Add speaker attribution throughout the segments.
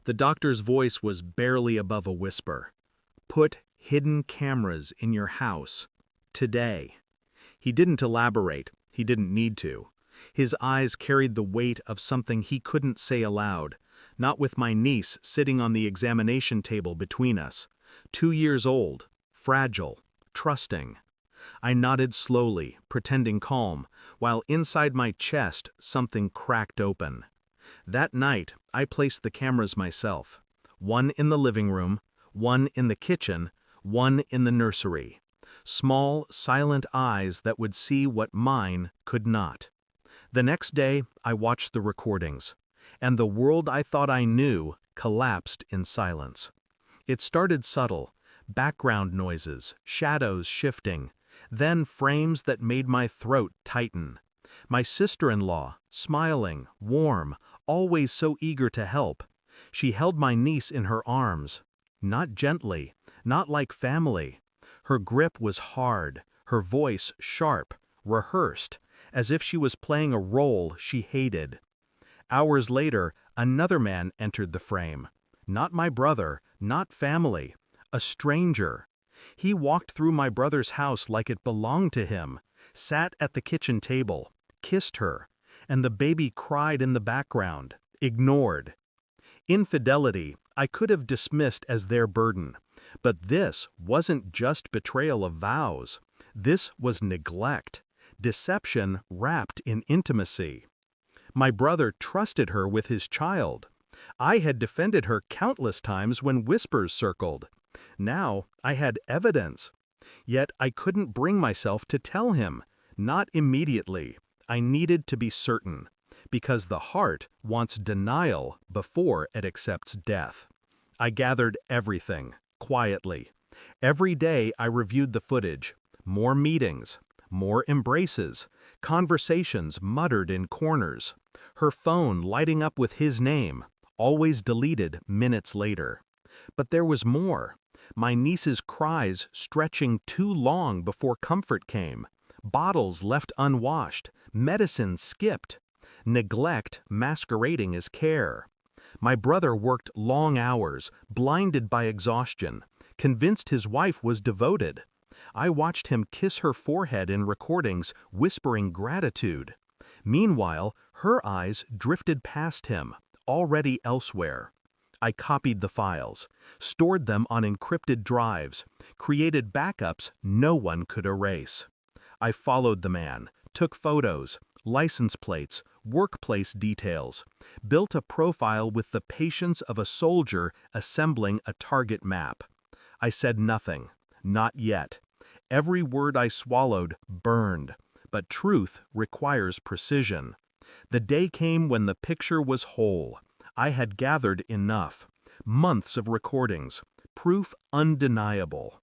Speaker 1: The doctor's voice was barely above a whisper. "Put hidden cameras in your house. Today." He didn't elaborate. He didn't need to. His eyes carried the weight of something he couldn't say aloud, not with my niece sitting on the examination table between us. 2 years old, fragile, trusting. I nodded slowly, pretending calm, while inside my chest something cracked open. That night, I placed the cameras myself. One in the living room, one in the kitchen, one in the nursery. Small, silent eyes that would see what mine could not. The next day, I watched the recordings, and the world I thought I knew collapsed in silence. It started subtle, background noises, shadows shifting, then frames that made my throat tighten. My sister-in-law, smiling, warm, always so eager to help. She held my niece in her arms. Not gently, not like family. Her grip was hard, her voice sharp, rehearsed, as if she was playing a role she hated. Hours later, another man entered the frame. Not my brother, not family, a stranger. He walked through my brother's house like it belonged to him, sat at the kitchen table, kissed her, and the baby cried in the background, ignored. Infidelity I could have dismissed as their burden, but this wasn't just betrayal of vows. This was neglect, deception wrapped in intimacy. My brother trusted her with his child. I had defended her countless times when whispers circled. Now I had evidence. Yet I couldn't bring myself to tell him. Not immediately. I needed to be certain, because the heart wants denial before it accepts death. I gathered everything, quietly. Every day I reviewed the footage. More meetings, more embraces, conversations muttered in corners. Her phone lighting up with his name, always deleted minutes later. But there was more. My niece's cries stretching too long before comfort came. Bottles left unwashed, medicine skipped. Neglect masquerading as care. My brother worked long hours, blinded by exhaustion, convinced his wife was devoted. I watched him kiss her forehead in recordings, whispering gratitude. Meanwhile, her eyes drifted past him, already elsewhere. I copied the files, stored them on encrypted drives, created backups no one could erase. I followed the man, took photos, license plates, workplace details, built a profile with the patience of a soldier assembling a target map. I said nothing, not yet. Every word I swallowed burned, but truth requires precision. The day came when the picture was whole. I had gathered enough. Months of recordings, proof undeniable.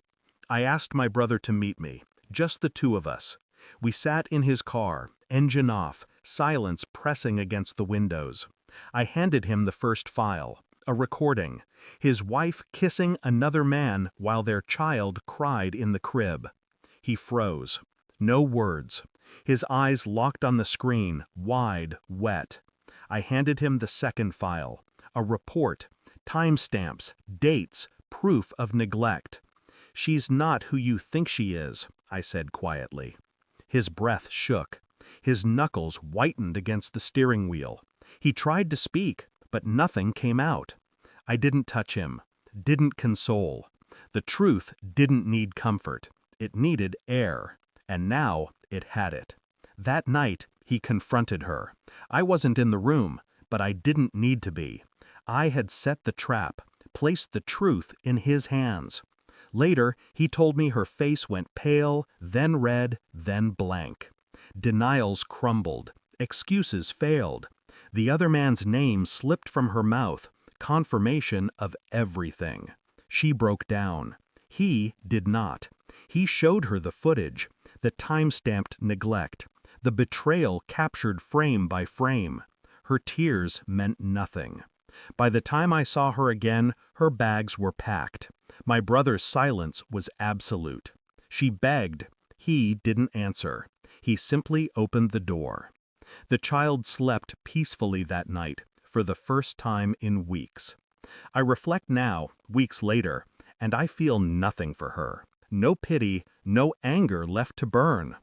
Speaker 1: I asked my brother to meet me, just the two of us. We sat in his car, engine off, silence pressing against the windows. I handed him the first file, a recording. His wife kissing another man while their child cried in the crib. He froze. No words. His eyes locked on the screen, wide, wet. I handed him the second file, a report, timestamps, dates, proof of neglect. "She's not who you think she is," I said quietly. His breath shook. His knuckles whitened against the steering wheel. He tried to speak, but nothing came out. I didn't touch him, didn't console. The truth didn't need comfort. It needed air, and now it had it. That night, he confronted her. I wasn't in the room, but I didn't need to be. I had set the trap, placed the truth in his hands. Later, he told me her face went pale, then red, then blank. Denials crumbled. Excuses failed. The other man's name slipped from her mouth, confirmation of everything. She broke down. He did not. He showed her the footage, the time-stamped neglect, the betrayal captured frame by frame. Her tears meant nothing. By the time I saw her again, her bags were packed. My brother's silence was absolute. She begged. He didn't answer. He simply opened the door. The child slept peacefully that night, for the first time in weeks. I reflect now, weeks later, and I feel nothing for her. No pity, no anger left to burn.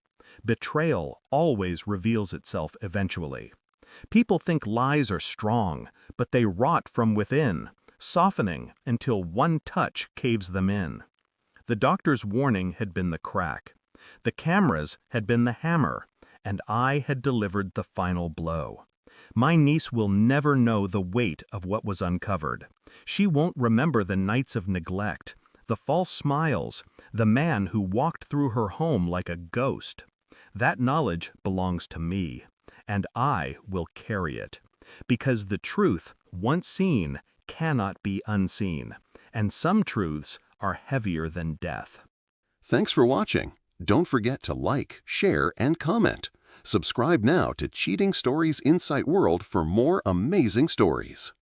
Speaker 1: Betrayal always reveals itself eventually. People think lies are strong, but they rot from within, softening until one touch caves them in. The doctor's warning had been the crack. The cameras had been the hammer, and I had delivered the final blow. My niece will never know the weight of what was uncovered. She won't remember the nights of neglect, the false smiles, the man who walked through her home like a ghost. That knowledge belongs to me, and I will carry it. Because the truth, once seen, cannot be unseen, and some truths are heavier than death.
Speaker 2: Thanks for watching. Don't forget to like, share, and comment. Subscribe now to Cheating Stories Insight World for more amazing stories.